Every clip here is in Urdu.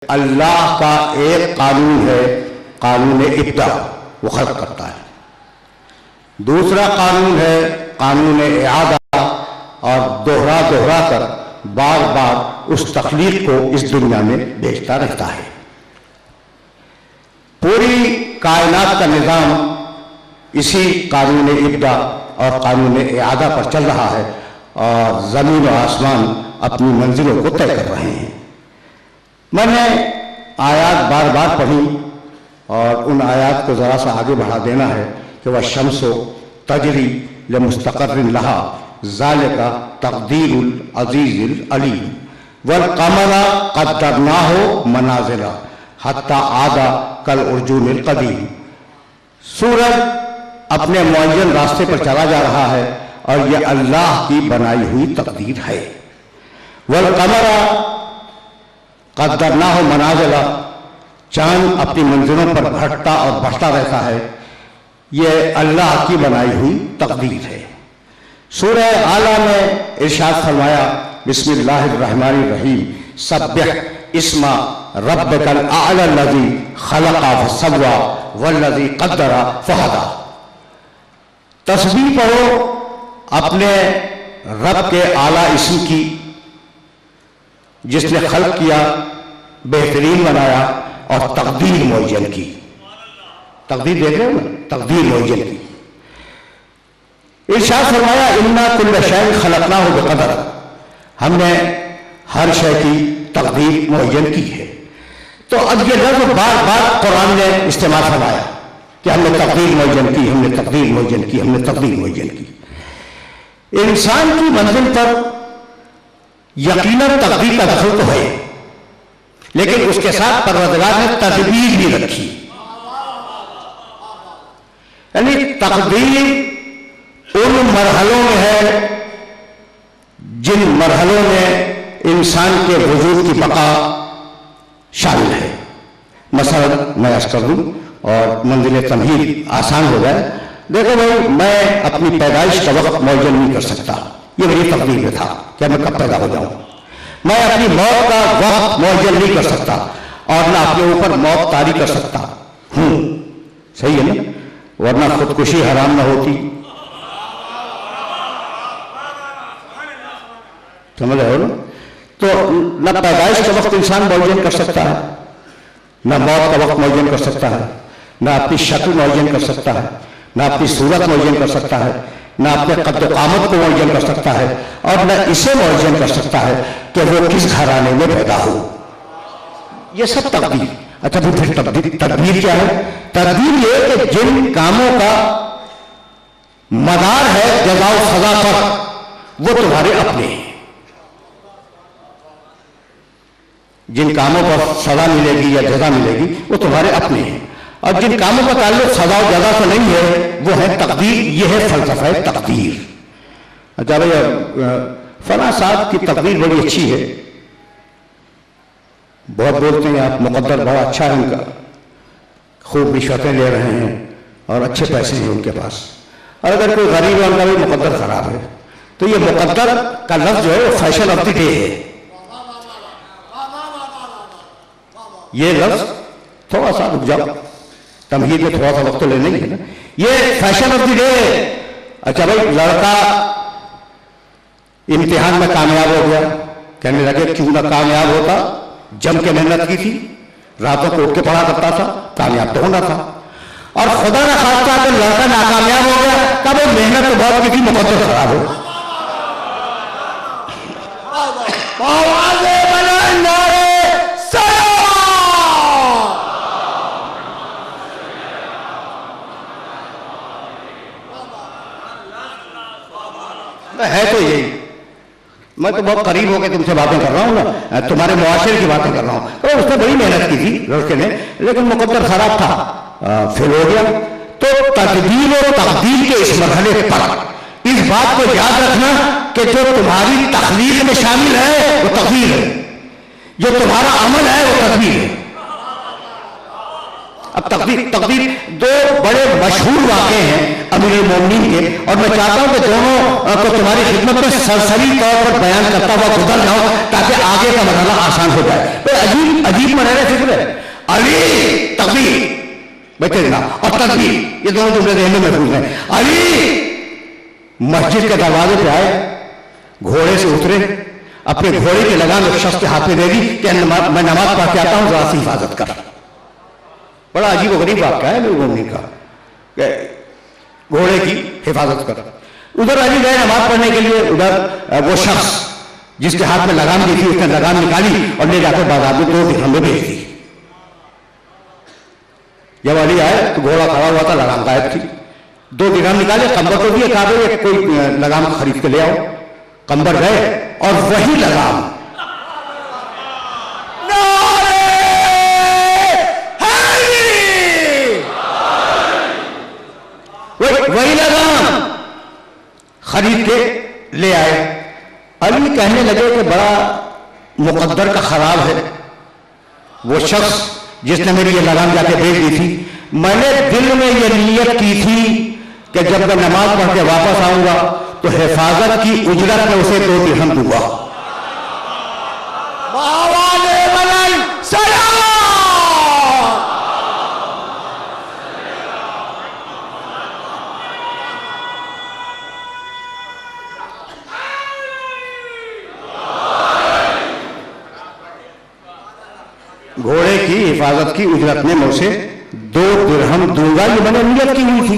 اللہ کا ایک قانون ہے، قانون ابدا، وہ خلق کرتا ہے۔ دوسرا قانون ہے قانون اعادہ، اور دوہرا دوہرا کر بار بار اس تخلیق کو اس دنیا میں بھیجتا رہتا ہے۔ پوری کائنات کا نظام اسی قانون ابدا اور قانون اعادہ پر چل رہا ہے، اور زمین و آسمان اپنی منزلوں کو طے کر رہے ہیں۔ میں نے آیات بار بار پڑھی، اور ان آیات کو ذرا سا آگے بڑھا دینا ہے کہ وَالشَّمْسُ تَجْرِي لِمُسْتَقَرٍّ لَهَا ذَلِكَ تَقْدِيرُ الْعَزِيزِ الْعَلِيمِ وَالْقَمَرَ قَدَّرْنَاهُ مَنَازِلَ حَتَّى عَادَ كَالْعُرْجُونِ الْقَدِيمِ۔ سورج اپنے معین راستے پر چلا جا رہا ہے، اور یہ اللہ کی بنائی ہوئی تقدیر ہے۔ وَالْقَمَرَ قَدَّرْنَاهُ مَنَازِلَ، چاند اپنی منزلوں پر گھٹتا اور بڑھتا رہتا ہے، یہ اللہ کی بنائی ہوئی تقدیر ہے۔ سورہ اعلیٰ میں ارشاد فرمایا بسم اللہ الرحمن الرحیم سبح اسم ربک الاعلی الذی خلق فسوی والذی قدر فہدی۔ تسبیح پڑھو اپنے رب کے اعلیٰ اسم کی، جس نے خلق کیا، بہترین بنایا اور تقدیر معین کی۔ تقدیر دیکھ رہے ہو نا، تقدیر معین کی۔ ارشاد فرمایا اِنَّا كُلَّ شَيْءٍ خَلَقْنَاهُ بِقَدَرٍ، ہم نے ہر شے کی تقدیر معین کی ہے۔ تو اب یہ لفظ بار بار قرآن نے استعمال فرمایا کہ ہم نے تقدیر معین کی، ہم نے تقدیر معین کی، ہم نے تقدیر معین کی۔ انسان کی منزل پر یقیناً تقدیر کا دخل تو ہے، لیکن اس کے ساتھ پروردگار نے تدبیر بھی رکھی۔ یعنی تقدیر ان مرحلوں میں ہے جن مرحلوں میں انسان کے وجود کی بقا شامل ہے۔ مثلا میں عرض کر دوں اور منزل تمہید آسان ہو جائے۔ دیکھو بھائی، میں اپنی پیدائش کا وقت معین نہیں کر سکتا، یہ میری تقدیر میں تھا کہ میں کب پیدا ہو جاؤں۔ میں اپنی موت کا وقت معین نہیں کر سکتا، اور نہ اپنے اوپر موت طاری کر سکتا ہوں، صحیح ہے نا؟ ورنہ خودکشی حرام نہ ہوتی، سمجھ رہے ہو نا؟ تو نہ پیدائش کا وقت انسان معین کر سکتا ہے، نہ موت کا وقت معین کر سکتا ہے، نہ اپنی شکل معین کر سکتا ہے، نہ اپنی صورت معین کر سکتا ہے، نہ اپنے قد و قامت کو معین کر سکتا ہے، اور نہ اسے معین کر سکتا ہے کہ وہ کس گھرانے میں پیدا ہو۔ یہ سب تقدیر۔ اچھا پھر تدبیر کیا ہے؟ تدبیر یہ کہ جن کاموں کا مدار ہے جزا و سزا پر، وہ تمہارے اپنے ہیں۔ جن کاموں پر سزا ملے گی یا جزا ملے گی وہ تمہارے اپنے ہیں، اور جن کاموں کا تعلق سزا و جزا سے نہیں ہے وہ ہے تقدیر۔ یہ ہے فلسفہ تقدیر۔ اچھا بھائی، فلاں صاحب کی تقدیر بڑی اچھی ہے، بہت بولتے ہیں آپ، مقدر بڑا اچھا ہے ان کا، خوب رشوتیں لے رہے ہیں اور اچھے پیسے ہیں ان کے پاس، اور اگر کوئی غریب ہے ان کا بھی مقدر خراب ہے۔ تو یہ مقدر کا لفظ جو ہے وہ فیشن آف دی ڈے ہے۔ یہ لفظ تھوڑا سا رک جاؤ، تمہید میں تھوڑا سا وقت تو لینا ہی ہے نا، یہ فیشن آف دی ڈے ہے۔ اچھا بھائی، لڑکا امتحان میں کامیاب ہو گیا، کہنے لگے کیوں نہ کامیاب ہوتا، جم کے محنت کی تھی، راتوں کو اٹھ کے پڑھا کرتا تھا، کامیاب تو ہونا تھا۔ اور خدا نہ خواستہ کہ لڑکا ناکامیاب ہو گیا، تب وہ محنت تو بہت کی تھی، مقدر خراب ہو۔ ہے تو یہی، میں تو بہت قریب ہو کے تم سے باتیں کر رہا ہوں نا، تمہارے معاشرے کی باتیں کر رہا ہوں۔ تو اس نے بڑی محنت کی تھی لڑکے نے، لیکن مقدر خراب تھا، فیل ہو گیا۔ تو تدبیر اور تقدیر کے اس مرحلے پر اس بات کو یاد رکھنا کہ جو تمہاری تخلیق میں شامل ہے وہ تقدیر ہے، جو تمہارا عمل ہے وہ تدبیر ہے۔ اب تقدیر دو بڑے مشہور واقعے ہیں امیر المومنین کے، اور میں چاہتا ہوں کہ دونوں کو تمہاری خدمت میں سرسری طور پر بیان کرتا ہوا گزر جاؤ تاکہ آگے کا مرحلہ آسان ہو جائے۔ عجیب مرحلہ فکر ہے۔ علی تقدیر بیٹھے نا اور تقدیر، یہ دونوں جملے ذہن میں محفوظ ہیں۔ علی مسجد کے دروازے پہ آئے، گھوڑے سے اترے، اپنے گھوڑے کی لگام ایک شخص کے ہاتھ میں دے دی کہ میں نماز پڑھ کے آتا ہوں، ذرا سی حفاظت کر۔ بڑا عجیب و غریب واقعہ ہے امیر المومنین کا کہ گھوڑے کی حفاظت کر۔ ادھر علی گئے نماز پڑھنے کے لیے، ادھر وہ شخص جس کے ہاتھ میں لگام دی تھی اس نے لگام نکالی اور لے جا کر بازار میں 2 درہم میں بیچ دی۔ جب علی آئے تو گھوڑا کھڑا ہوا تھا، لگام غائب تھی۔ 2 درہم نکالے، قمبر کو دیے، کہا کہ کوئی لگام خرید کے لے آؤ۔ قمبر گئے اور وہی لگام وہی لگام خرید کے لے آئے۔ علی کہنے لگے کہ بڑا مقدر کا خراب ہے، وہ شخص جس نے میری یہ لگام جا کے بیچ دی تھی، میں نے دل میں یہ نیت کی تھی کہ جب میں نماز پڑھ کے واپس آؤں گا تو حفاظت کی اجرت میں اسے 2 درہم دوں گا۔ گھوڑے کی حفاظت کی اجرت میں میں اسے 2 درہم دوں گا، یہ میں نے نیت کی ہوئی تھی۔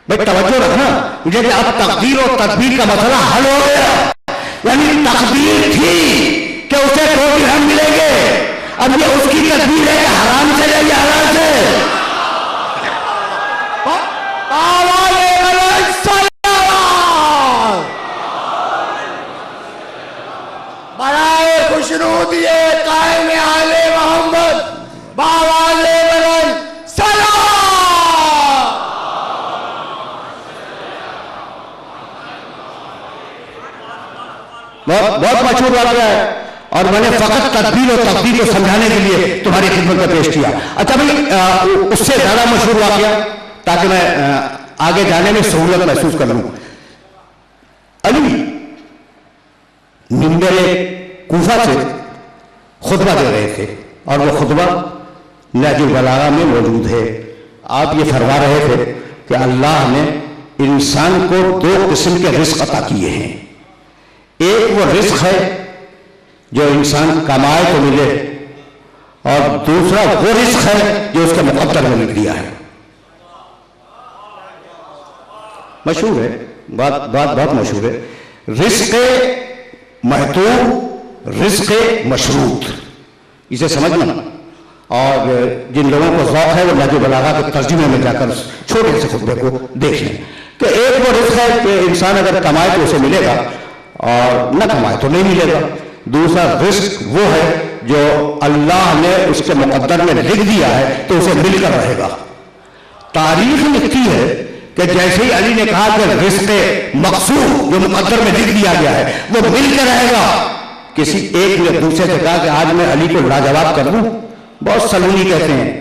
بھائی توجہ رکھنا، مجھے اب تقدیر اور تدبیر کا مسئلہ حل ہو گیا۔ یعنی تقدیر تھی کہ اسے 2 درہم ملیں گے، اب یہ اس کی تدبیر ہے کہ حرام سے لے یا حلال سے۔ برائے خوشنودی قائم آل محمد باوال بلند سلام۔ بہت مشہور واقعہ ہے اور میں نے فقط تدبیر اور تقدیر کو سمجھانے کے لیے تمہاری خدمت میں پیش کیا۔ اچھا بھائی، اس سے زیادہ مشہور واقعہ تاکہ میں آگے جانے میں سہولت محسوس کر لوں۔ علی منبر کوفہ سے خطبہ دے رہے تھے اور وہ خطبہ نہج البلاغہ میں موجود ہے۔ آپ یہ فرما رہے تھے کہ اللہ نے انسان کو 2 قسم کے رزق عطا کیے ہیں۔ ایک وہ رزق ہے جو انسان کمائے تو ملے، اور دوسرا وہ رزق ہے جو اس کے مقدر میں لکھ دیا ہے۔ مشہور ہے، بات مشہور ہے۔ رزق محتوب، رزق مشروط، اسے سمجھنا۔ اور جن لوگوں کو ذوق ہے وہ نہج البلاغہ کے ترجمے میں جا کر چھوٹے سے خطبے کو دیکھ لیں کہ ایک وہ رزق ہے کہ انسان اگر کمائے تو اسے ملے گا اور نہ کمائے تو نہیں ملے گا۔ دوسرا رزق وہ ہے جو اللہ نے اس کے مقدر میں لکھ دیا ہے تو اسے مل کر رہے گا۔ تاریخ لکھتی ہے کہ جیسے ہی علی نے کہا کہ رزق مقصود جو مقدر میں لکھ دیا گیا ہے وہ مل کر رہے گا، کسی ایک نے دوسرے سے کہا کہ آج میں علی کو لاجواب کر دوں۔ بہت سلونی کہتے ہیں،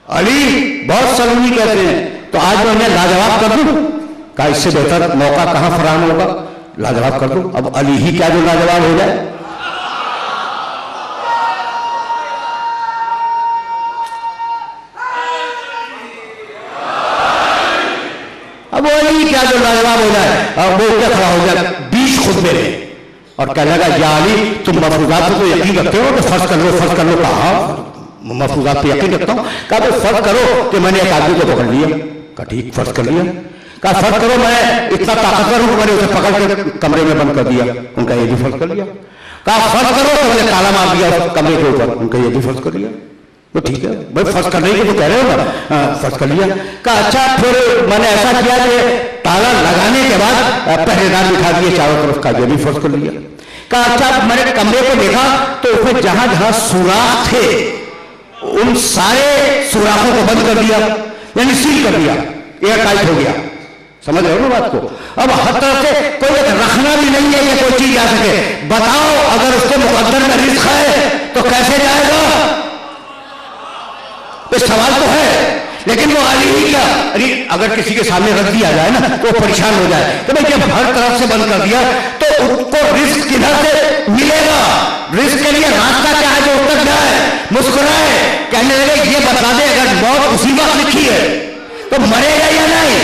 علی بہت سلونی کہتے ہیں، تو آج میں انہیں لاجواب کر دوں۔ کہا اس سے بہتر موقع کہاں فراہم ہوگا، لاجواب کر دوں۔ اب علی ہی کیا جو لاجواب ہو جائے۔ اب وہ علی کیا جو لاجواب ہو جائے، اور وہ کیا کھڑا ہو جائے 20 خطبے میں اور کہنے لگا یا علی تم مفروضات کو یقین رکھتے ہو کہ فرض کر لو۔ کہا مفروضات پہ یقین رکھتا ہوں۔ کہا تو فرض کرو کہ میں نے ایک آدمی کو پکڑ لیا۔ کہا ٹھیک، فرض کر لیا۔ کہا فرض کرو میں اتنا طاقتور ہوں کہ میں نے اسے پکڑ کے کمرے میں بند کر دیا۔ ان کا یہ بھی فرض کر لیا۔ کہا فرض کرو کہ میں نے تالا مار دیا کمرے کے اوپر۔ ان کا یہ بھی فرض کر لیا۔ تو ٹھیک ہے بھائی، فرض کرنے کے تو کہہ رہے ہو نا، فرض کر لیا۔ کہا اچھا پھر میں نے ایسا کیا کہ تالا لگانے کے بعد پہرے دار بٹھا دیے چاروں طرف۔ کا یہ بھی فرض کر لیا۔ کہا اچھا میں نے کمرے کو دیکھا تو اس میں جہاں جہاں سوراخ تھے ان سارے سوراخوں کو بند کر دیا، یعنی سیل کر دیا، ایئر ٹائٹ ہو گیا۔ سمجھ رہے ہو نا بات کو؟ اب ہر طرح سے کوئی رکھنا بھی نہیں ہے کہ کوئی چیز جا سکے۔ بتاؤ اگر اس کے مقدر میں رزق ہے تو کیسے جائے گا؟ لیکن وہ علی ہی کیا، اگر کسی کے سامنے رکھ دیا جائے نا تو وہ پریشان ہو جائے کہ بھائی جب ہر طرف سے بند کر دیا تو اس کو رزق کدھر سے ملے گا؟ رزق کے لیے راستہ کیا ہے جو اس تک جائے؟ مسکرائے، کہنے لگے یہ بتا دے اگر موت اسی وقت لکھی ہے تو مرے گا یا نہیں؟